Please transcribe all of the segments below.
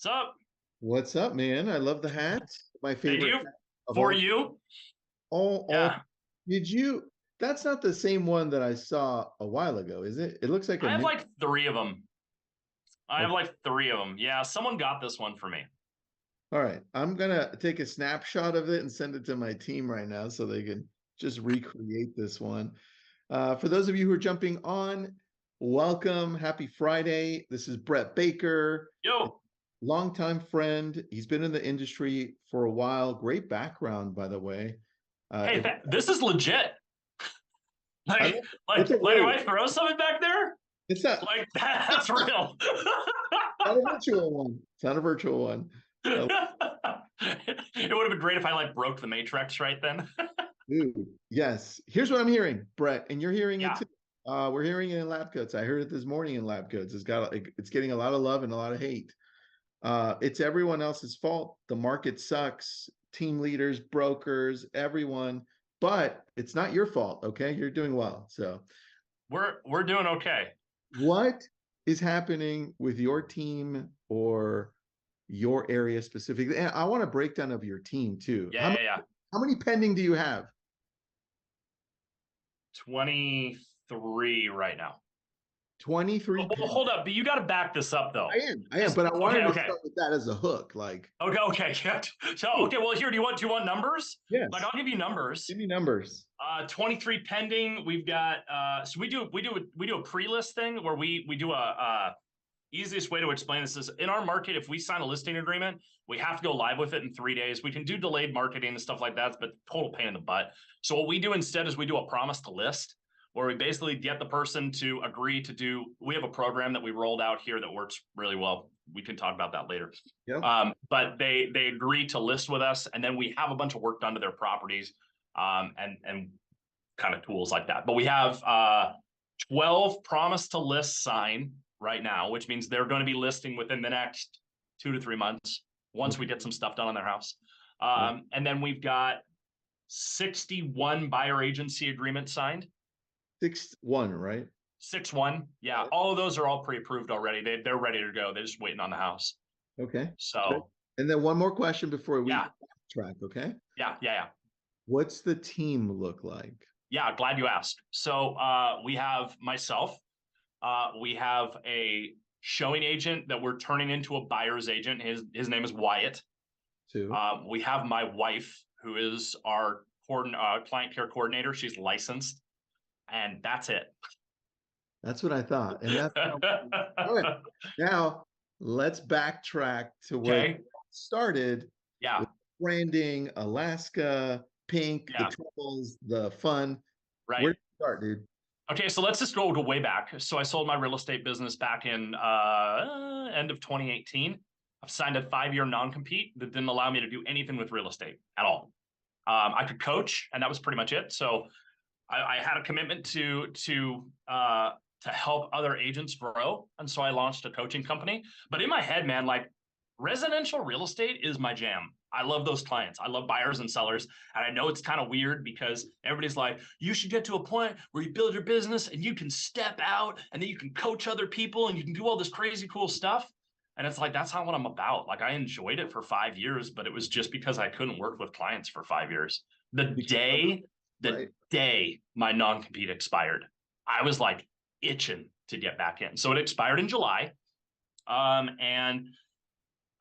What's up? What's up, man? I love the hat. My Thank favorite you. hat of For all. you. All. Yeah. Did you? That's not the same one that I saw a while ago, is it? It looks like a I have new. like three of them. I have Okay. like three of them. Yeah. Someone got this one for me. All right. I'm gonna take a snapshot of it and send it to my team right now so they can just recreate this one. For those of you who are jumping on, welcome. Happy Friday. This is Brett Baker, Yo. longtime friend. He's been in the industry for a while. Great background, by the way. Hey, If this is legit. I Like, love like, it's a like, if road. I throw something back there, It's not like that's real. not a virtual one. It's not a virtual one. Uh, It would have been great if I like broke the matrix right then. Dude, yes. Here's what I'm hearing, Brett, and you're hearing it Yeah. too. We're hearing it in lab coats. I heard it this morning in lab coats. It's getting a lot of love and a lot of hate. It's everyone else's fault. The market sucks. Team leaders, brokers, everyone, but it's not your fault. Okay, you're doing well. So, We're doing okay. what is happening with your team or your area specifically? And I want a breakdown of your team too. Yeah, yeah, yeah. How many pending do you have? 23 right now. 23 Well, pending. hold up, but you got to back this up though. I am, but I Okay, wanted to okay. start with that as a hook. Like, Okay, okay, yeah. So hey, okay, well here, do you want numbers? Like yes, I'll give you numbers. give me numbers. 23 pending. We've got so we do a pre-list thing where we do a easiest way to explain this is in our market, if we sign a listing agreement, we have to go live with it in 3 days. We can do delayed marketing and stuff like that, but total pain in the butt. So what we do instead is we do a promise to list where we basically get the person to agree to do. We have a program that we rolled out here that works really well. We can talk about that later. Yep. But they agree to list with us, and then we have a bunch of work done to their properties, and kind of tools like that. But we have 12 promise to list sign right now, which means they're going to be listing within the next 2 to 3 months once we Okay. get some stuff done on their house. Yeah. And then we've got 61 buyer agency agreements signed. 6-1, right? 6-1. Yeah. All of those are all pre-approved already. They're ready to go. They're just waiting on the house. Okay. Good. So And then one more question before we yeah, track. Okay. yeah, yeah, yeah. What's the team look like? Yeah, glad you asked. So we have myself. We have a showing agent that we're turning into a buyer's agent. His name is Wyatt. Two. We have my wife, who is our client care coordinator. She's licensed, and that's it. That's what I thought. And that's how, all right. Now let's backtrack to where it Okay. started with Yeah. branding, Alaska, pink, the Yeah. troubles, the fun. Where Right. did you start, dude? Okay. So let's just go to way back. So I sold my real estate business back in end of 2018. I've signed a 5-year non-compete that didn't allow me to do anything with real estate at all. I could coach, and that was pretty much it. So I had a commitment to help other agents grow, and so I launched a coaching company. But in my head, man, like residential real estate is my jam. I love those clients. I love buyers and sellers. And I know it's kind of weird because everybody's like, you should get to a point where you build your business and you can step out and then you can coach other people and you can do all this crazy cool stuff. And it's like, that's not what I'm about. Like, I enjoyed it for 5 years, but it was just because I couldn't work with clients for 5 years. The Because of day, the right. day my non-compete expired, I was like itching to get back in. So it expired in July. And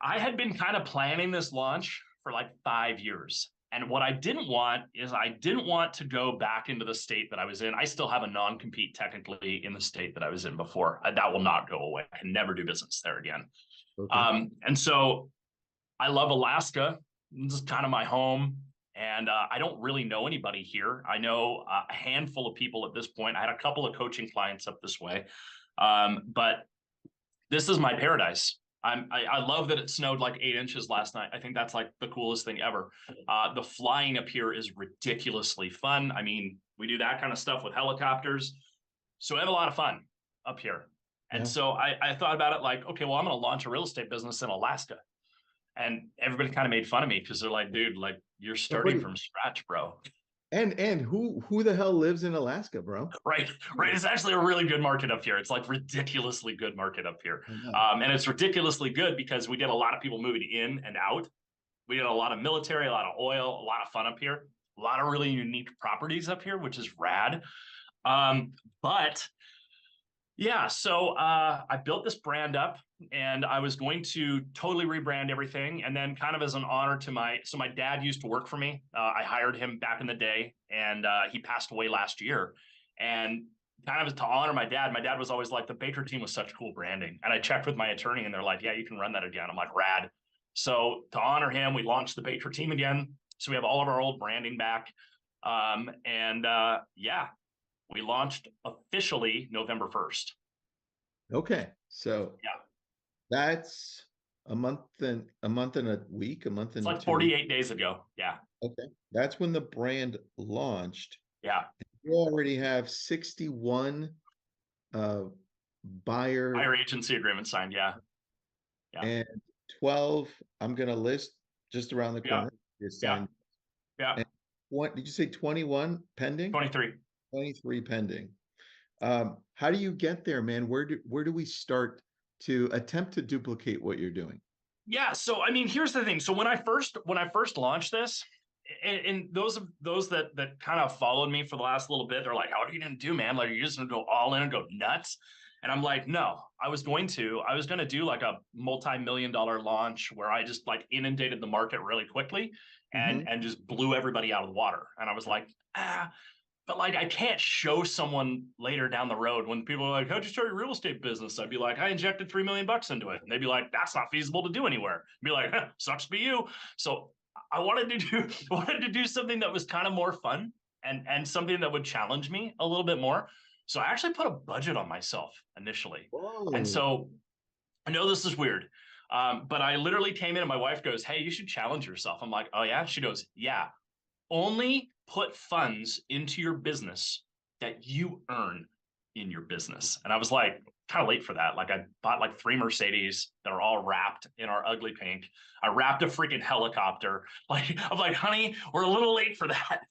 I had been kind of planning this launch for like 5 years. And what I didn't want is I didn't want to go back into the state that I was in. I still have a non-compete technically in the state that I was in before. That will not go away. I can never do business there again. Okay. And so I love Alaska. This is kind of my home. And I don't really know anybody here. I know a handful of people at this point. I had a couple of coaching clients up this way. But this is my paradise. I love that it snowed like 8 inches last night. I think that's like the coolest thing ever. The flying up here is ridiculously fun. I mean, we do that kind of stuff with helicopters. So I have a lot of fun up here. And Yeah. so I thought about it like, okay, well, I'm going to launch a real estate business in Alaska. And everybody kind of made fun of me because they're like, dude, like you're starting Nobody, from scratch, bro. And who the hell lives in Alaska, bro? Right, right. It's actually a really good market up here. It's like ridiculously good market up here. I know. And it's ridiculously good because we get a lot of people moving in and out. We get a lot of military, a lot of oil, a lot of fun up here, a lot of really unique properties up here, which is rad. But yeah, so I built this brand up and I was going to totally rebrand everything. And then kind of as an honor to my dad used to work for me. I hired him back in the day and he passed away last year. And kind of to honor my dad was always like, the Baker team was such cool branding. And I checked with my attorney and they're like, yeah, you can run that again. I'm like, rad. So to honor him, we launched the Baker team again. So we have all of our old branding back. Yeah, we launched officially November 1st. Okay, so Yeah. that's a month and a week, a month It's and like 2 weeks. 48 days ago. Yeah. Okay, that's when the brand launched. Yeah. You already have 61 uh buyer Buyer agency agreement signed. Yeah. Yeah. and 12 I'm gonna list just around the Yeah. corner. You Yeah. signed. Yeah. And what did you say, 21 pending? 23. 23 pending. How do you get there, man? Where do we start to attempt to duplicate what you're doing? Yeah. So, I mean, here's the thing. So when I first launched this, and those that kind of followed me for the last little bit, they're like, "How are you gonna do, man? Like, are you just gonna go all in and go nuts?" And I'm like, "No, I was gonna do like a multi-million-dollar launch where I just like inundated the market really quickly and Mhm. and just blew everybody out of the water." And I was like, but like I can't show someone later down the road when people are like, "How'd you start your real estate business?" I'd be like, "I injected $3 million into it," and they'd be like, "That's not feasible to do anywhere." I'd be like, "Sucks to be you." So I wanted to do wanted to do something that was kind of more fun and something that would challenge me a little bit more. So I actually put a budget on myself initially, and Whoa. so I know this is weird. But I literally came in and my wife goes, "Hey, you should challenge yourself." I'm like, "Oh yeah?" She goes, "Yeah, only put funds into your business that you earn in your business." And I was like, kind of late for that. Like I bought like 3 Mercedes that are all wrapped in our ugly pink. I wrapped a freaking helicopter. Like I'm like, "Honey, we're a little late for that."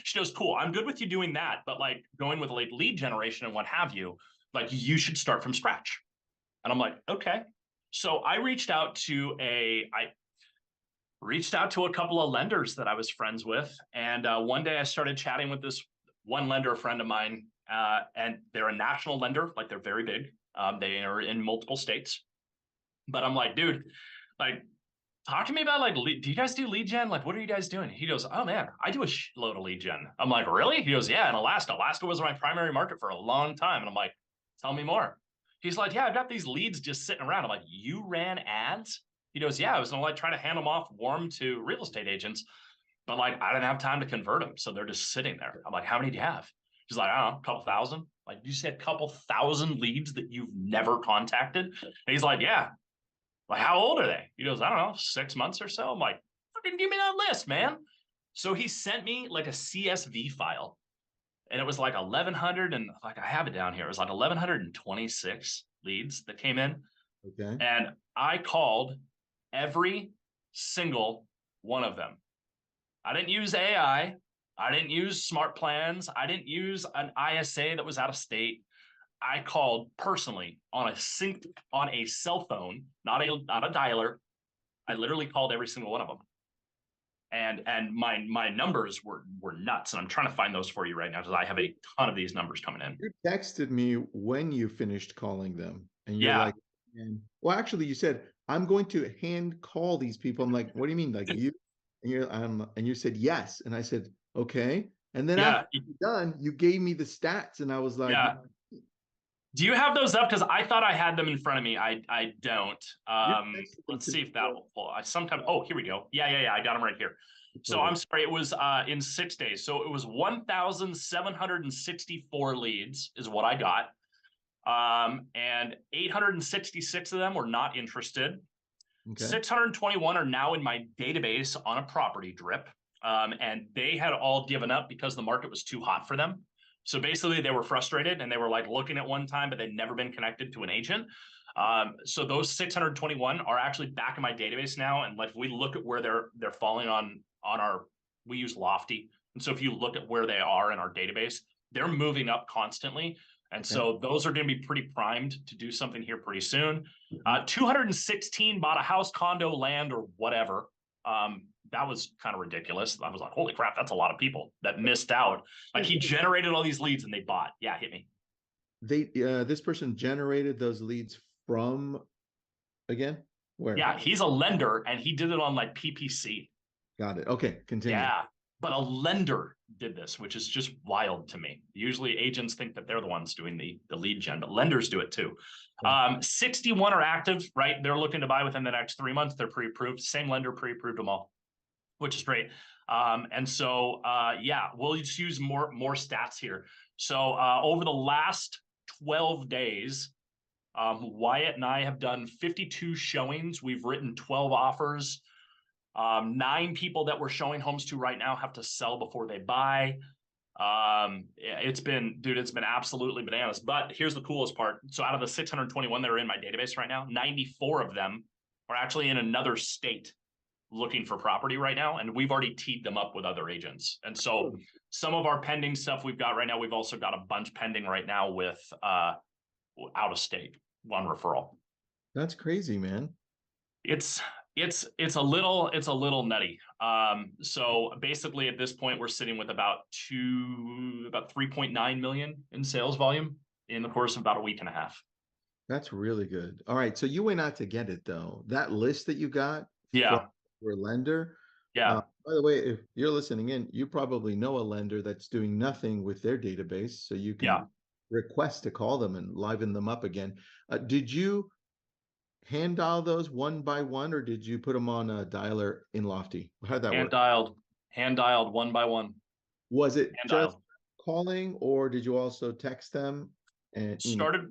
She goes, "Cool, I'm good with you doing that, but like going with like lead generation and what have you, like you should start from scratch." And I'm like, "Okay." So I reached out to a couple of lenders that I was friends with. And one day I started chatting with this one lender, a friend of mine, and they're a national lender, like they're very big. They are in multiple states. But I'm like, "Dude, like, talk to me about like, do you guys do lead gen? Like, what are you guys doing?" He goes, "Oh man, I do a load of lead gen." I'm like, "Really?" He goes, "Yeah, in Alaska. Alaska was my primary market for a long time." And I'm like, "Tell me more." He's like, "Yeah, I've got these leads just sitting around." I'm like, "You ran ads?" He goes, "Yeah, I was gonna like try to hand them off warm to real estate agents, but like I didn't have time to convert them, so they're just sitting there." I'm like, "How many do you have?" He's like, "I don't know, a couple thousand." Like, "You said a couple thousand leads that you've never contacted?" And he's like, "Yeah." Like, "How old are they?" He goes, "I don't know, 6 months or so." I'm like, "Fucking give me that list, man." So he sent me like a CSV file and it was like 1100 and like I have it down here. It was like 1126 leads that came in. Okay. And I called every single one of them. I didn't use AI. I didn't use smart plans. I didn't use an ISA that was out of state. I called personally on a cell phone, not a dialer. I literally called every single one of them. And my numbers were nuts. And I'm trying to find those for you right now because I have a ton of these numbers coming in. You texted me when you finished calling them, and you're Yeah. like, man, well, actually, you said, I'm going to hand call these people. I'm like, what do you mean? Like you? And you said yes. And I said, okay. And then after Yeah. you're done, you gave me the stats, and I was like, Yeah. Do you have those up? Because I thought I had them in front of me. I don't. you're texting them Let's to see me. if that will pull. I sometimes. Oh, here we go. Yeah. I got them right here. So I'm Perfect. sorry. It was in 6 days. So it was 1,764 leads is what I got. And 866 of them were not interested. Okay. 621 are now in my database on a property drip. And they had all given up because the market was too hot for them. So basically, they were frustrated and they were like looking at one time, but they'd never been connected to an agent. So those 621 are actually back in my database now. And like we look at where they're falling on our, we use Lofty. And so if you look at where they are in our database, they're moving up constantly. And Okay. so those are going to be pretty primed to do something here pretty soon. 216 bought a house, condo, land, or whatever. That was kind of ridiculous. I was like, holy crap, that's a lot of people that missed out. Like he generated all these leads and they bought. Yeah, hit me. This person generated those leads from, again, where? Yeah, he's a lender and he did it on like PPC. Got it. Okay, continue. Yeah, but a lender did this, which is just wild to me. Usually agents think that they're the ones doing the lead gen, but lenders do it too. 61 are active, right? They're looking to buy within the next 3 months. They're pre-approved. Same lender pre-approved them all, which is great. And so, yeah, we'll just use more stats here. So over the last 12 days, Wyatt and I have done 52 showings. We've written 12 offers. 9 people that we're showing homes to right now have to sell before they buy. It's been absolutely bananas. But here's the coolest part. So out of the 621 that are in my database right now, 94 of them are actually in another state looking for property right now. And we've already teed them up with other agents. And so some of our pending stuff we've got right now, we've also got a bunch pending right now with out of state, one referral. That's crazy, man. It's a little nutty. So basically at this point, we're sitting with about 3.9 million in sales volume in the course of about a week and a half. That's really good. All right. So you went out to get it though. That list that you got Yeah. from your lender. Yeah. By the way, if you're listening in, you probably know a lender that's doing nothing with their database. So you can request to call them and liven them up again. Did you hand dial those one by one, or did you put them on a dialer in Lofty? How did that work? Hand dialed one by one. Was it just calling, or did you also text them and started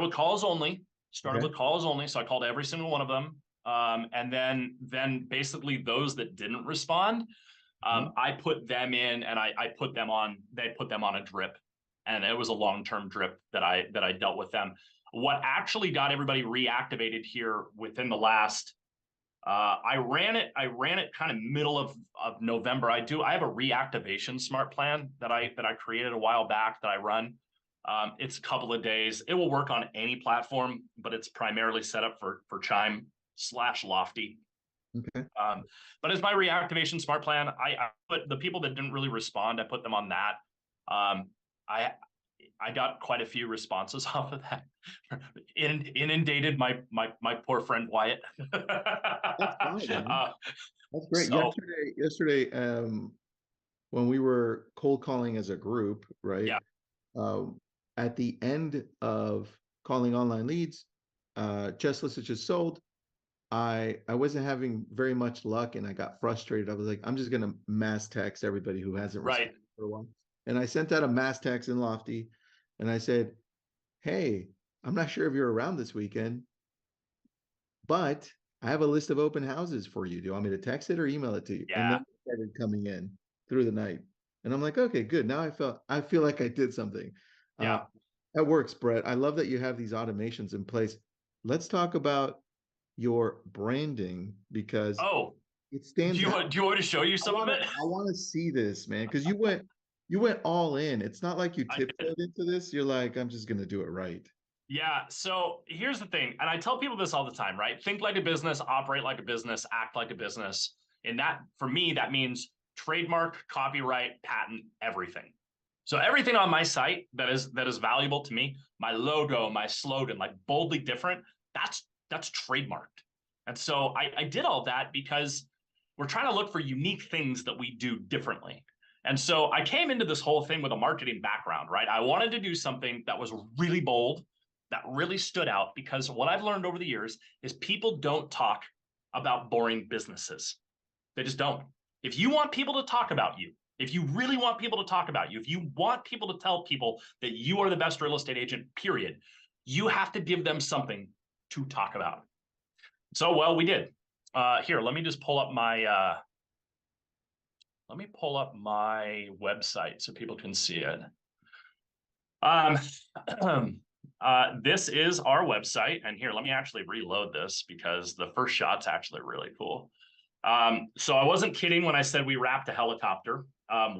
with calls only. So I called every single one of them. And then basically those that didn't respond, I put them in and they put them on a drip, and it was a long-term drip that I dealt with them. What actually got everybody reactivated here within the last, I ran it kind of middle of November. I have a reactivation smart plan that I created a while back that I run. It's a couple of days. It will work on any platform, but it's primarily set up for Chime/Lofty. Okay. But as my reactivation smart plan, I put the people that didn't really respond, I put them on that. I got quite a few responses off of that. Inundated my poor friend Wyatt. That's fine, man. That's great. So, yesterday, when we were cold calling as a group, right? Yeah. At the end of calling online leads, just listed, just sold, I wasn't having very much luck and I got frustrated. I was like, I'm just gonna mass text everybody who hasn't responded for a while. And I sent out a mass text in Lofty and I said, hey, I'm not sure if you're around this weekend, but I have a list of open houses for you. Do you want me to text it or email it to you? Yeah. And then it started coming in through the night. And I'm like, okay, good. Now I feel like I did something. Yeah. That works, Brett. I love that you have these automations in place. Let's talk about your branding because it stands out. Do you want to show you some of it? I want to see this, man, because you went all in. It's not like you tiptoed into this. You're like, I'm just gonna do it right. Yeah. So here's the thing, and I tell people this all the time, right? Think like a business, operate like a business, act like a business. And that, for me, that means trademark, copyright, patent, everything. So everything on my site that is valuable to me, my logo, my slogan, like boldly different, that's trademarked. And so I did all that because we're trying to look for unique things that we do differently. And so I came into this whole thing with a marketing background, right? I wanted to do something that was really bold, that really stood out, because what I've learned over the years is people don't talk about boring businesses. They just don't. If you want people to talk about you, if you really want people to talk about you, if you want people to tell people that you are the best real estate agent, period, you have to give them something to talk about. So, well, we did. Here, let me just pull up my website so people can see it. This is our website, and here, let me actually reload this because the first shot's actually really cool. So I wasn't kidding when I said we wrapped a helicopter.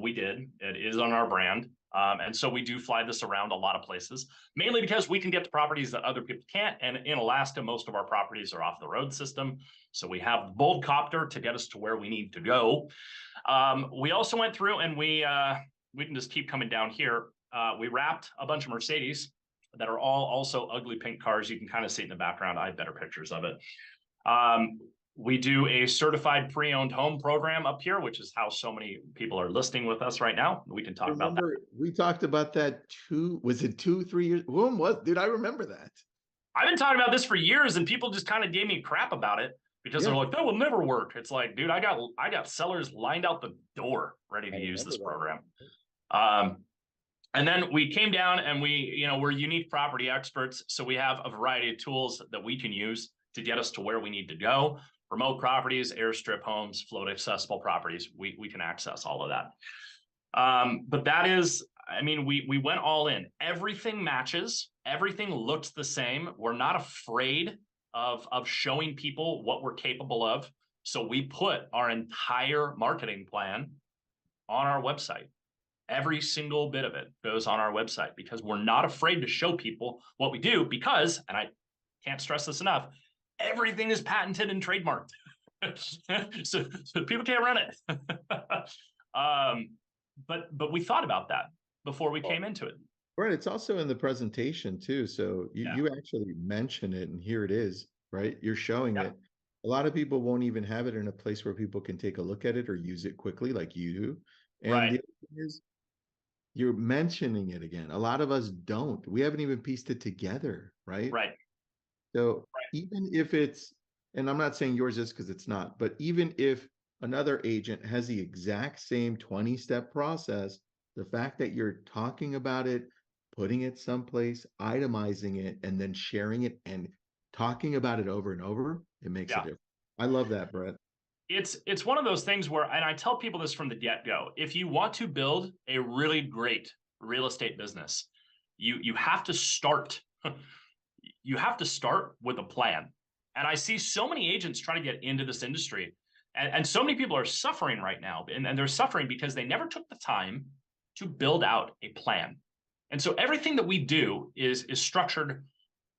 We did. It is on our brand. And so we do fly this around a lot of places, mainly because we can get to properties that other people can't. And in Alaska, most of our properties are off the road system. So we have the Bold Copter to get us to where we need to go. We also went through and we can just keep coming down here. We wrapped a bunch of Mercedes that are all also ugly pink cars. You can kind of see it in the background. I have better pictures of it. We do a certified pre-owned home program up here, which is how so many people are listing with us right now. We can talk about that. We talked about that was it 3 years? When was, dude, I remember that. I've been talking about this for years and people just kind of gave me crap about it because they're like, that will never work. It's like, dude, I got sellers lined out the door ready to use this program. And then we came down and we're unique property experts. So we have a variety of tools that we can use to get us to where we need to go. Remote properties, airstrip homes, float accessible properties. We can access all of that. But that is, I mean, we went all in. Everything matches. Everything looks the same. We're not afraid of showing people what we're capable of. So we put our entire marketing plan on our website. Every single bit of it goes on our website because we're not afraid to show people what we do because, and I can't stress this enough, everything is patented and trademarked. so people can't run it. But we thought about that before we came into it. Right. It's also in the presentation too. So you actually mention it and here it is, right? You're showing it. A lot of people won't even have it in a place where people can take a look at it or use it quickly like you do. And the other thing is you're mentioning it again. A lot of us don't. We haven't even pieced it together, right? Right. So even if it's, and I'm not saying yours is because it's not, but even if another agent has the exact same 20-step process, the fact that you're talking about it, putting it someplace, itemizing it, and then sharing it and talking about it over and over, it makes a difference. I love that, Brett. It's one of those things where, and I tell people this from the get-go, if you want to build a really great real estate business, you have to start with a plan. And I see so many agents try to get into this industry, and so many people are suffering right now, and they're suffering because they never took the time to build out a plan. And so everything that we do is structured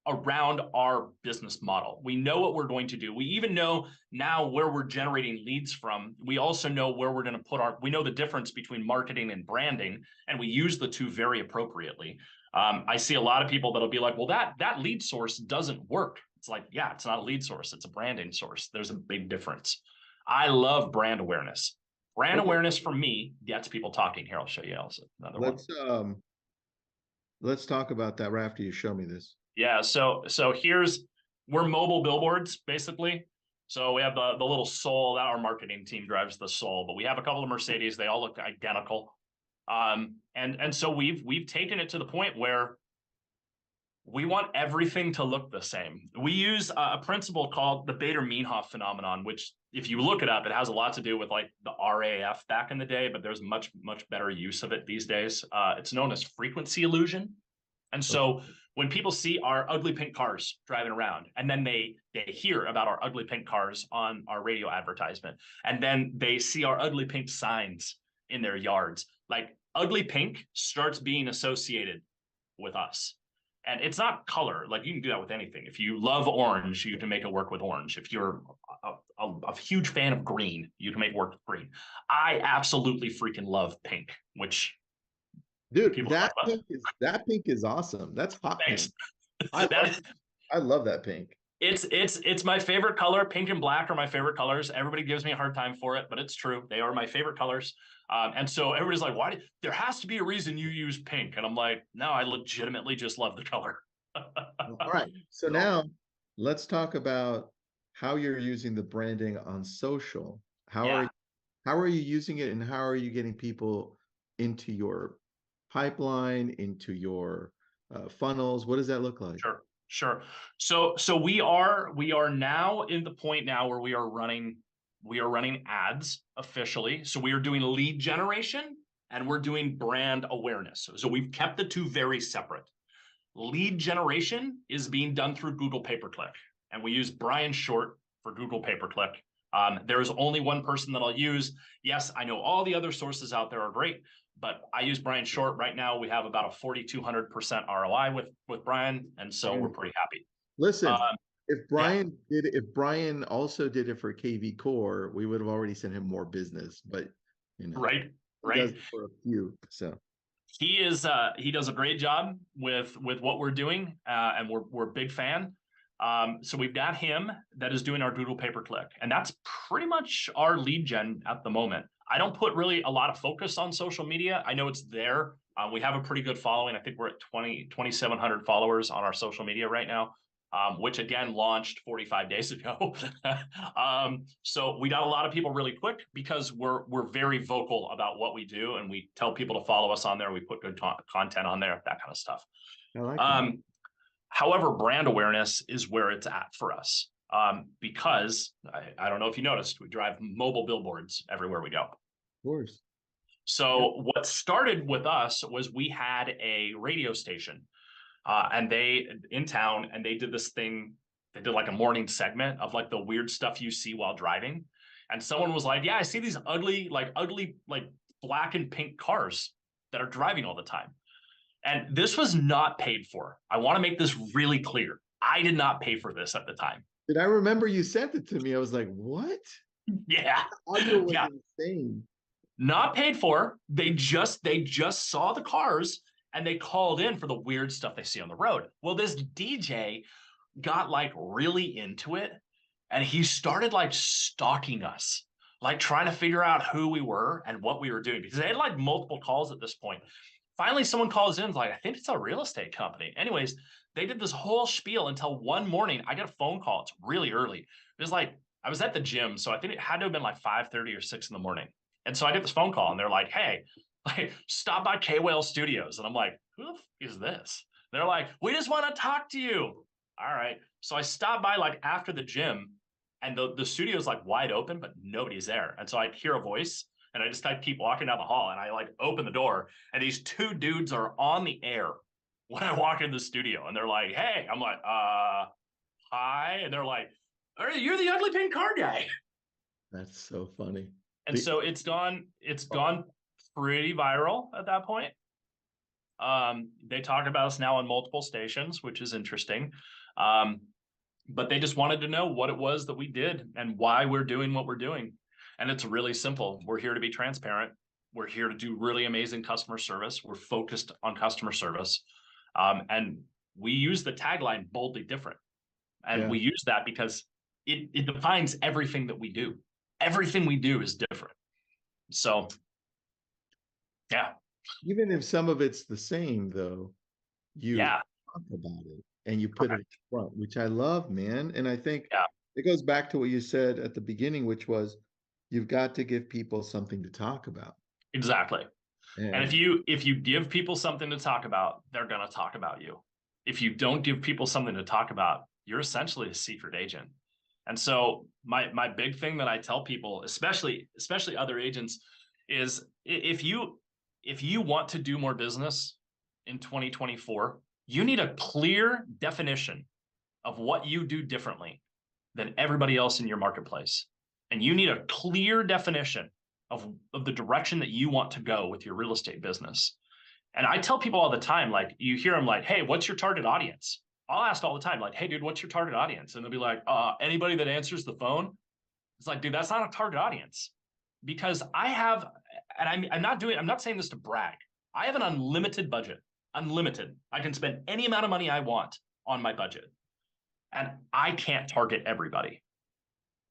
around our business model. We know what we're going to do. We even know now where we're generating leads from. We also know where we're going to put we know the difference between marketing and branding, and we use the two very appropriately. I see a lot of people that'll be like, well, that lead source doesn't work. It's like, yeah, it's not a lead source. It's a branding source. There's a big difference. I love brand awareness. Brand awareness for me gets people talking. Here, I'll show you also another one. Let's talk about that right after you show me this. Yeah, so we're mobile billboards basically. So we have the little Soul that our marketing team drives the Soul, but we have a couple of Mercedes. They all look identical. And so we've taken it to the point where we want everything to look the same. We use a principle called the Bader-Meinhof phenomenon, which if you look it up, it has a lot to do with like the RAF back in the day, but there's much better use of it these days. It's known as frequency illusion. And so when people see our ugly pink cars driving around, and then they hear about our ugly pink cars on our radio advertisement, and then they see our ugly pink signs in their yards, like ugly pink starts being associated with us. And it's not color. Like you can do that with anything. If you love orange, you can make it work with orange. If you're a huge fan of green, you can make it work with green. I absolutely freaking love pink, which dude, that pink is awesome. That's hot pink. I love that pink. It's my favorite color. Pink and black are my favorite colors. Everybody gives me a hard time for it, but it's true. They are my favorite colors. And so everybody's like, there has to be a reason you use pink. And I'm like, no, I legitimately just love the color. All right. So now let's talk about how you're using the branding on social. How are you using it and how are you getting people into your pipeline, into your funnels? What does that look like? Sure. So we are now in the point now where we are running ads officially. So we are doing lead generation and we're doing brand awareness. So we've kept the two very separate. Lead generation is being done through Google pay-per-click, and we use Brian Short for Google pay-per-click. There is only one person that I'll use. Yes, I know all the other sources out there are great, but I use Brian Short. Right now, we have about a 4,200% ROI with Brian, and so we're pretty happy. Listen, Yeah, if Brian also did it for KV Core, we would have already sent him more business. But you know, right, he does right. it for a few. So He does a great job with what we're doing, and we're a big fan. So we've got him that is doing our Doodle pay per click, and that's pretty much our lead gen at the moment. I don't put really a lot of focus on social media. I know it's there. We have a pretty good following. I think we're at 2,700 followers on our social media right now, which again launched 45 days ago. So we got a lot of people really quick because we're very vocal about what we do, and we tell people to follow us on there. We put good content on there, that kind of stuff. I like that. Of However, brand awareness is where it's at for us, because I don't know if you noticed, we drive mobile billboards everywhere we go. course. So what started with us was we had a radio station, and they in town, and they did this thing. They did like a morning segment of like the weird stuff you see while driving. And someone was like, "Yeah, I see these ugly, like black and pink cars that are driving all the time." And this was not paid for. I want to make this really clear. I did not pay for this at the time. Did I remember you sent it to me? I was like, what? Yeah. Audio was Yeah. insane. Not paid for. They just saw the cars and they called in for the weird stuff they see on the road. Well, this DJ got like really into it, and he started like stalking us, like trying to figure out who we were and what we were doing, because they had like multiple calls at this point. Finally, someone calls in, like, I think it's a real estate company. Anyways, they did this whole spiel until one morning I get a phone call. It's really early. It was like I was at the gym, so I think it had to have been like 5:30 or 6 in the morning. And so I get this phone call, and they're like, "Hey, like, stop by K Whale Studios." And I'm like, "Who the f is this?" They're like, "We just want to talk to you." All right. So I stopped by like after the gym, and the studio's like wide open, but nobody's there. And so I hear a voice, and I just like keep walking down the hall, and I like open the door, and these two dudes are on the air when I walk in the studio, and they're like, "Hey," I'm like, "Hi," and they're like, "You're the ugly pink car guy." That's so funny. And The so it's gone pretty viral at that point. They talk about us now on multiple stations, which is interesting. Um, but they just wanted to know what it was that we did and why we're doing what we're doing. And it's really simple. We're here to be transparent. We're here to do really amazing customer service. We're focused on customer service. And we use the tagline boldly different. And yeah. we use that because it defines everything that we do. Everything we do is different. So, yeah, Even if some of it's the same, though, you yeah, talk about it and you put it in correct. front, which I love, man. And I think Yeah, it goes back to what you said at the beginning, which was you've got to give people something to talk about. exactly. And if And you give people something to talk about, they're going to talk about you. If you don't give people something to talk about, you're essentially a secret agent. And so my big thing that I tell people, especially other agents, is if you want to do more business in 2024, you need a clear definition of what you do differently than everybody else in your marketplace. And you need a clear definition of the direction that you want to go with your real estate business. And I tell people all the time, like, you hear them like, "Hey, what's your target audience?" I'll ask all the time, like, "Hey, dude, what's your target audience?" And they'll be like, anybody that answers the phone." It's like, dude, that's not a target audience, because I have, and I'm not saying this to brag. I have an unlimited budget, unlimited. I can spend any amount of money I want on my budget, and I can't target everybody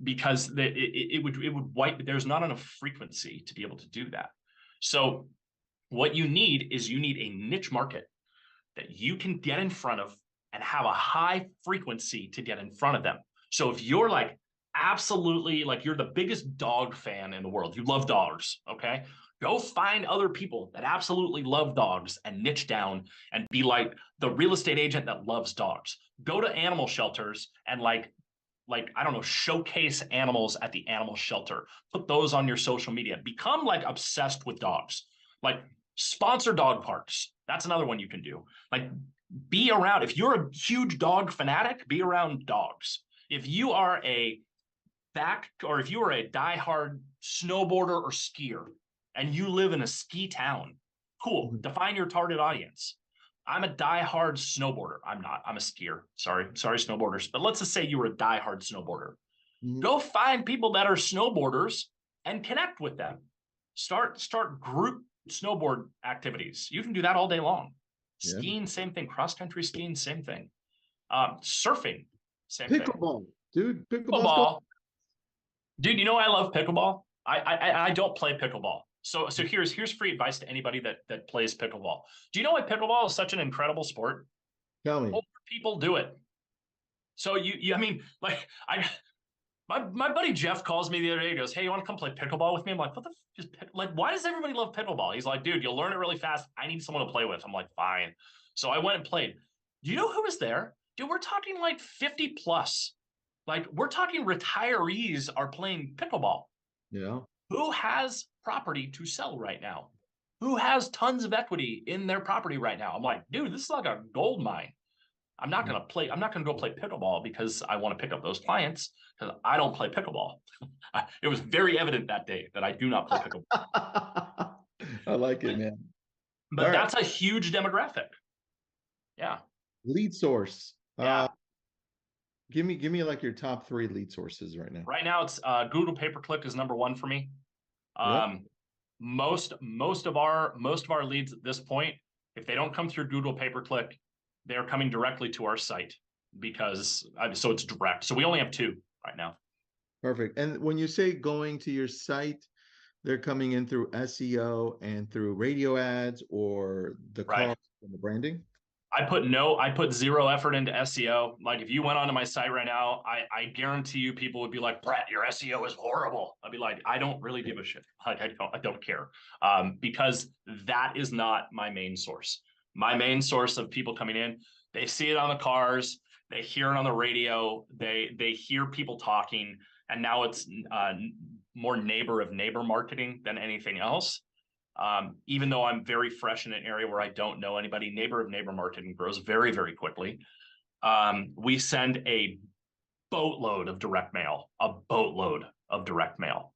because it would wipe. There's not enough frequency to be able to do that. So what you need is you need a niche market that you can get in front of and have a high frequency to get in front of them. So if you're like absolutely like you're the biggest dog fan in the world, you love dogs, okay? Go find other people that absolutely love dogs and niche down and be like the real estate agent that loves dogs. Go to animal shelters and like I don't know, showcase animals at the animal shelter. Put those on your social media. Become like obsessed with dogs. Like sponsor dog parks. That's another one you can do. Like be around. If you're a huge dog fanatic, be around dogs. If you are a or if you are a diehard snowboarder or skier and you live in a ski town, cool. Mhm. Define your target audience. I'm a diehard snowboarder. I'm not. I'm a skier. Sorry, snowboarders. But let's just say you were a diehard snowboarder. Mhm. Go find people that are snowboarders and connect with them. Start group snowboard activities. You can do that all day long. Yeah. Skiing, same thing. Cross country skiing, same thing. Surfing, same thing. Pickleball, dude. Pickleball's going. Pickleball, dude. You know I love pickleball. I don't play pickleball. So here's free advice to anybody that plays pickleball. Do you know why pickleball is such an incredible sport? Tell me. Older people do it. So I mean, like my buddy Jeff calls me the other day. He goes, "Hey, you want to come play pickleball with me?" I'm like, "What the f- is like? Why does everybody love pickleball?" He's like, "Dude, you'll learn it really fast. I need someone to play with." I'm like, "Fine." So I went and played. Do you know who was there? Dude, we're talking like 50 plus. Like we're talking retirees are playing pickleball. Yeah. Who has property to sell right now? Who has tons of equity in their property right now? I'm like, dude, this is like a gold mine. I'm not going to play. I'm not going to go play pickleball because I want to pick up those clients because I don't play pickleball. It was very evident that day that I do not play pickleball. I like it, man. All But right. that's a huge demographic. Yeah. Lead source. Yeah. Give me like your top three lead sources right now. Right now, it's Google pay per click is number one for me. Yep. Most of our leads at this point, if they don't come through Google pay per click, they're coming directly to our site because so it's direct. So we only have two right now. Perfect. And when you say going to your site, they're coming in through SEO and through radio ads or the Right. cost and the branding. I put zero effort into SEO. Like if you went onto my site right now, I guarantee you people would be like, "Brett, your SEO is horrible." I'd be like, I don't really give a shit. Like I don't care. Because that is not my main source. My main source of people coming in, they see it on the cars, they hear it on the radio, they hear people talking, and now it's more neighbor of neighbor marketing than anything else. Even though I'm very fresh in an area where I don't know anybody, neighbor of neighbor marketing grows very, very quickly. We send a boatload of direct mail, a boatload of direct mail.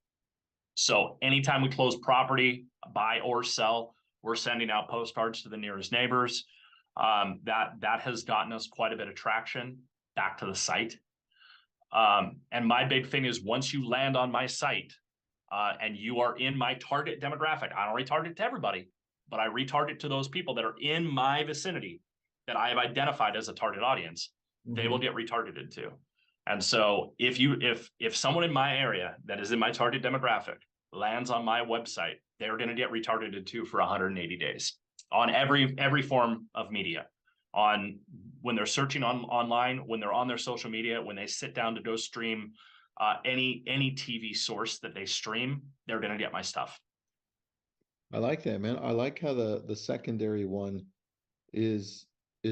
So anytime we close property, buy or sell, we're sending out postcards to the nearest neighbors. That has gotten us quite a bit of traction back to the site. And my big thing is once you land on my site, and you are in my target demographic. I don't retarget to everybody, but I retarget to those people that are in my vicinity that I have identified as a target audience. They will get retargeted to. And so if someone in my area that is in my target demographic lands on my website, they're going to get retargeted to for 180 days on every form of media. On when they're searching online, when they're on their social media, when they sit down to go stream any TV source that they stream, they're going to get my stuff. I like that, man. I like how the secondary one is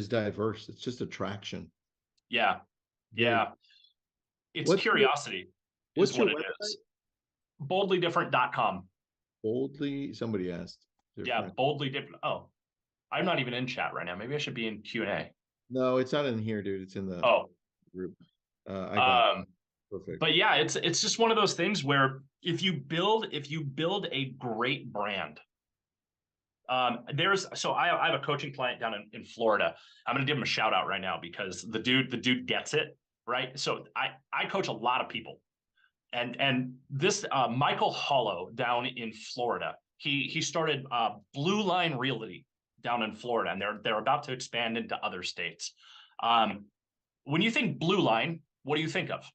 diverse. It's just attraction. Yeah, Very. yeah. It's What's your curiosity is what's your what it website? is. Boldlydifferent.com. Boldly, somebody asked. Their Yeah, friend. boldly different. Oh, I'm not even in chat right now. Maybe I should be in Q&A. No, it's not in here, dude. It's in the Oh, group. I got it. um, Perfect. but yeah, it's just one of those things where if you build a great brand, I have a coaching client down in Florida. I'm gonna give him a shout out right now because the dude gets it, right? So I coach a lot of people. And this Michael Hollow down in Florida, he started Blue Line Realty down in Florida, and they're about to expand into other states. When you think Blue Line, what do you think of?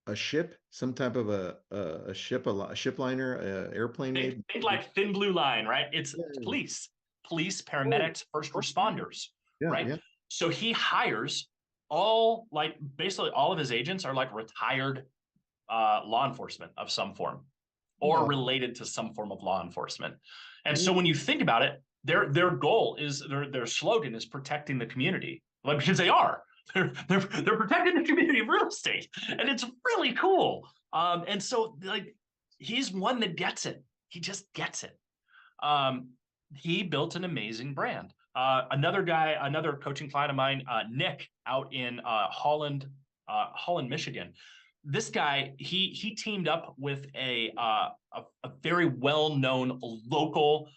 A ship, some type of a ship, a ship liner, a airplane, maybe. Think like Thin Blue Line, right? It's Yeah. police, Oh, paramedics, first okay. responders, Yeah, right? yeah. So he hires basically all of his agents are like retired law enforcement of some form or No. related to some form of law enforcement. And so Yeah. when you think about it, their goal is their slogan is protecting the community. Like, because they are. They're protecting the community of real estate. And it's really cool. And so like he's one that gets it. He just gets it. Um, he built an amazing brand. Another coaching client of mine, Nick, out in Holland, Holland, Michigan. This guy, he teamed up with a very well-known local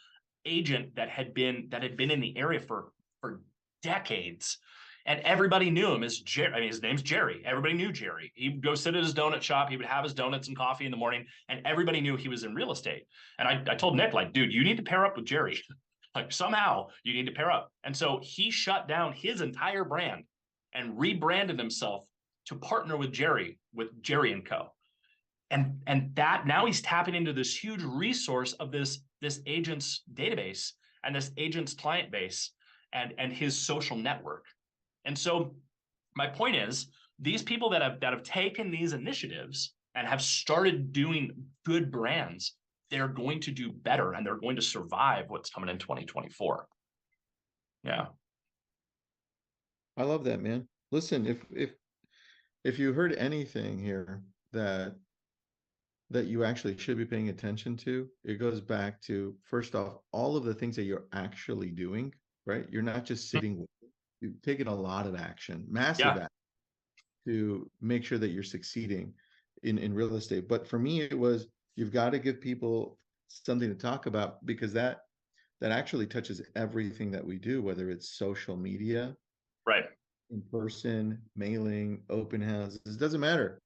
agent that had been in the area for decades. And everybody knew him as Jerry. I mean, his name's Jerry. Everybody knew Jerry. He would go sit at his donut shop. He would have his donuts and coffee in the morning, and everybody knew he was in real estate. And I told Nick, like, dude, you need to pair up with Jerry. Like, somehow you need to pair up. And so he shut down his entire brand and rebranded himself to partner with Jerry and Co. And that now he's tapping into this huge resource of this agent's database and this agent's client base and his social network. And so my point is, these people that have taken these initiatives and have started doing good brands, they're going to do better and they're going to survive what's coming in 2024. Yeah. I love that, man. Listen, if you heard anything here that you actually should be paying attention to, it goes back to, first off, all of the things that you're actually doing, right? You're not just sitting, you've taken a lot of action, massive action, to make sure that you're succeeding in real estate. But for me, it was, you've got to give people something to talk about, because that actually touches everything that we do, whether it's social media, right, in person, mailing, open houses, it doesn't matter.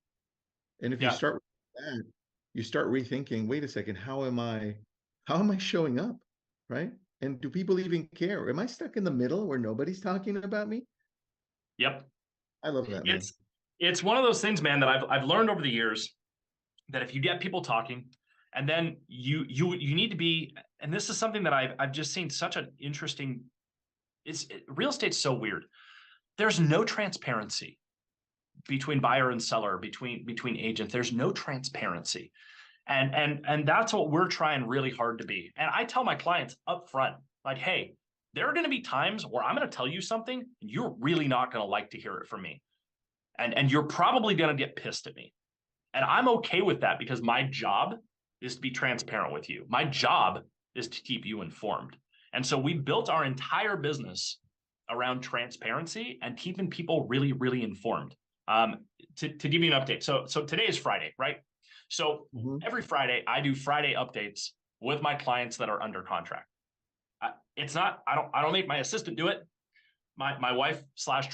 And if you start with that, you start rethinking, wait a second, how am I showing up, right? And do people even care? Am I stuck in the middle where nobody's talking about me? Yep. I love that, man. It's one of those things, man, that I've learned over the years, that if you get people talking, and then you need to be, and this is something that I've just seen such an interesting, real estate's so weird. There's no transparency between buyer and seller, between agents. There's no transparency. And that's what we're trying really hard to be. And I tell my clients up front, like, hey, there are going to be times where I'm going to tell you something and you're really not going to like to hear it from me. And you're probably going to get pissed at me. And I'm okay with that, because my job is to be transparent with you. My job is to keep you informed. And so we built our entire business around transparency and keeping people really, really informed. To give you an update. So today is Friday, right? So every Friday I do Friday updates with my clients that are under contract. It's not, I don't make my assistant do it. My wife /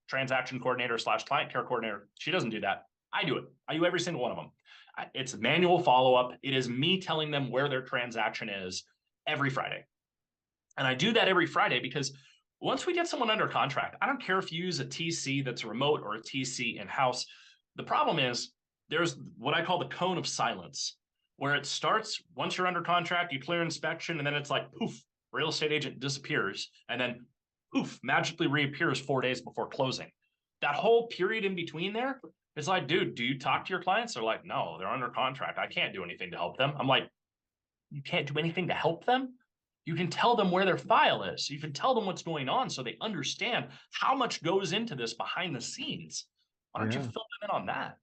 transaction coordinator / client care coordinator, she doesn't do that. I do it. I do every single one of them. It's manual follow-up. It is me telling them where their transaction is every Friday. And I do that every Friday because once we get someone under contract, I don't care if you use a TC that's remote or a TC in-house. The problem is there's what I call the cone of silence, where it starts once you're under contract, you clear inspection, and then it's like, poof, real estate agent disappears, and then poof, magically reappears 4 days before closing. That whole period in between there, it's like, dude, do you talk to your clients? They're like, no, they're under contract. I can't do anything to help them. I'm like, you can't do anything to help them? You can tell them where their file is. You can tell them what's going on so they understand how much goes into this behind the scenes. Why don't you fill them in on that?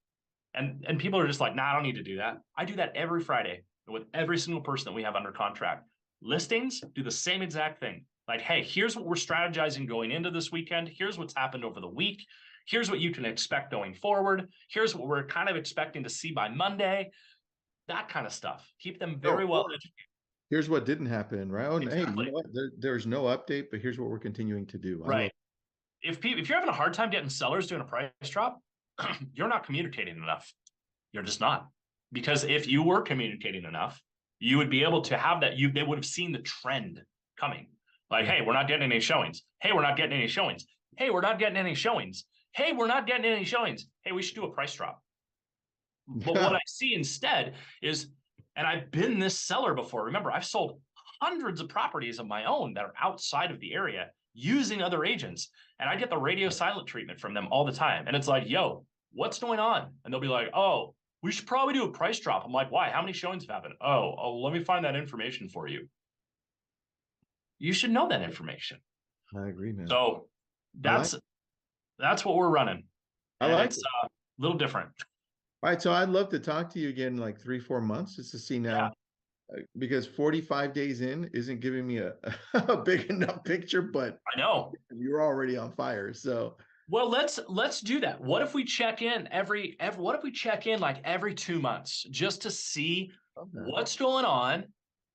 And people are just like, nah, I don't need to do that. I do that every Friday with every single person that we have under contract. Listings do the same exact thing. Like, hey, here's what we're strategizing going into this weekend. Here's what's happened over the week. Here's what you can expect going forward. Here's what we're kind of expecting to see by Monday. That kind of stuff. Keep them very well educated. Here's what didn't happen, right? Oh, Exactly. hey, you know what? There's no update, but here's what we're continuing to do. Right. If you're having a hard time getting sellers doing a price drop, you're not communicating enough. You're just not. Because if you were communicating enough, you would be able to have that. They would have seen the trend coming. Like, hey, we're not getting any showings. Hey, we're not getting any showings. Hey, we're not getting any showings. Hey, we're not getting any showings. Hey, we should do a price drop. But what I see instead is, and I've been this seller before. Remember, I've sold hundreds of properties of my own that are outside of the area using other agents. And I get the radio silent treatment from them all the time. And it's like, yo, what's going on? And they'll be like, oh, we should probably do a price drop. I'm like, why? How many showings have happened? Oh, let me find that information for you. You should know that information. I agree, man. So that's what we're running. And it's a little different. All right. So I'd love to talk to you again in like 3-4 months just to see now, because 45 days in isn't giving me a big enough picture, but I know you're already on fire. So Well, let's do that. What if we check in every what if we check in like every 2 months just to see Okay. what's going on,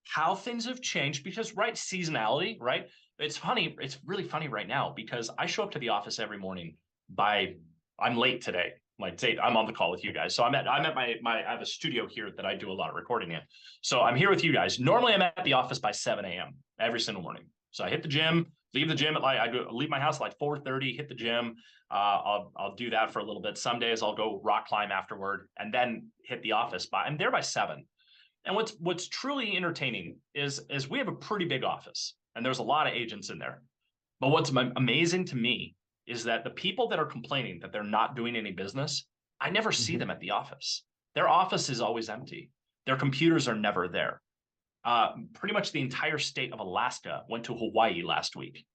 how things have changed? Because right, seasonality, right? It's funny, it's really funny right now because I show up to the office every morning by I'm late today. Like say I'm on the call with you guys. So I'm at my I have a studio here that I do a lot of recording in. So I'm here with you guys. Normally I'm at the office by 7 a.m. every single morning. So I hit the gym, leave the gym at like leave my house at like 4:30, hit the gym. I'll do that for a little bit. Some days I'll go rock climb afterward and then hit the office by I'm there by 7. And what's truly entertaining is we have a pretty big office and there's a lot of agents in there. But what's amazing to me is that the people that are complaining that they're not doing any business, I never see Mhm. them at the office. Their office is always empty. Their computers are never there. Pretty much the entire state of Alaska went to Hawaii last week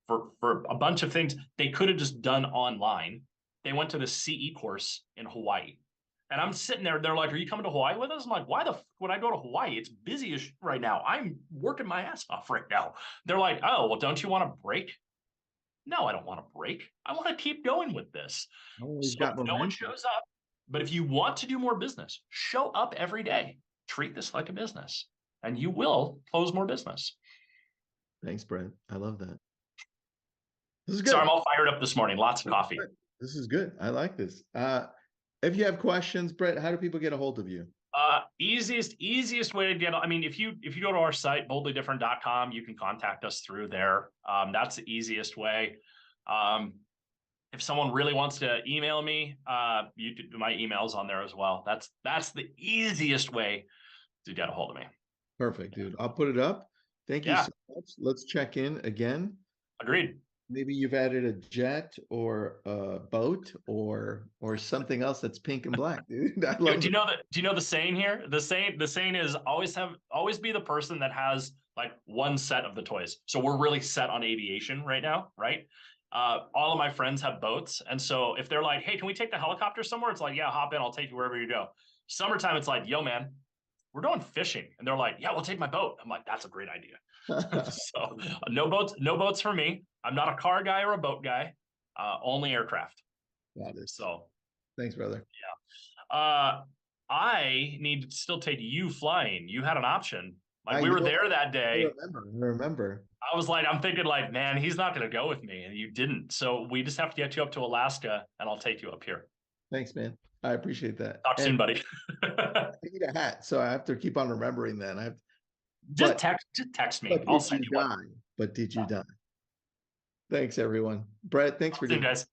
for a bunch of things they could have just done online. They went to the CE course in Hawaii. And I'm sitting there, they're like, "Are you coming to Hawaii with us?" I'm like, "Why the would I go to Hawaii? It's busy as right now. I'm working my ass off right now." They're like, "Oh, well, don't you want a break?" No, I don't want a break. I want to keep going with this. Oh, we've So got no one momentum. shows up. But if you want to do more business, show up every day. Treat this like a business, and you will close more business. Thanks, Brent. I love that. This is So I'm good. all fired up this morning. Lots of coffee. Good. This is good. I like this. If you have questions, Brett, how do people get a hold of you? Easiest way to get, I mean, if you go to our site, boldlydifferent.com, you can contact us through there. That's the easiest way. Um, if someone really wants to email me, my email's on there as well. That's the easiest way to get a hold of me. Perfect, dude. I'll put it up. Thank you Yeah, so much. Let's check in again. agreed. Maybe you've added a jet or a boat or something else that's pink and black, dude. I Do love you it. know that? Do you know the saying here? The saying is always be the person that has like one set of the toys. So we're really set on aviation right now, right? All of my friends have boats, and so if they're like, "Hey, can we take the helicopter somewhere?" It's like, "Yeah, hop in. I'll take you wherever you go." Summertime, it's like, "Yo, man, we're going fishing," and they're like, "Yeah, we'll take my boat." I'm like, "That's a great idea." So no boats for me. I'm not a car guy or a boat guy. Only aircraft. Got it. So Thanks, brother. uh, I need to still take you flying. You had an option. Like I we were know. there that I day. remember. I remember. I was like, I'm thinking like, man, he's not going to go with me, and you didn't. So we just have to get you up to Alaska, and I'll take you up here. Thanks, man. I appreciate that. Talk And soon, buddy. I need a hat, so I have to keep on remembering that. I have, just but text me. but I'll did send you you one. die? But did you die? Thanks, everyone. Brett, thanks Talk for soon, doing guys.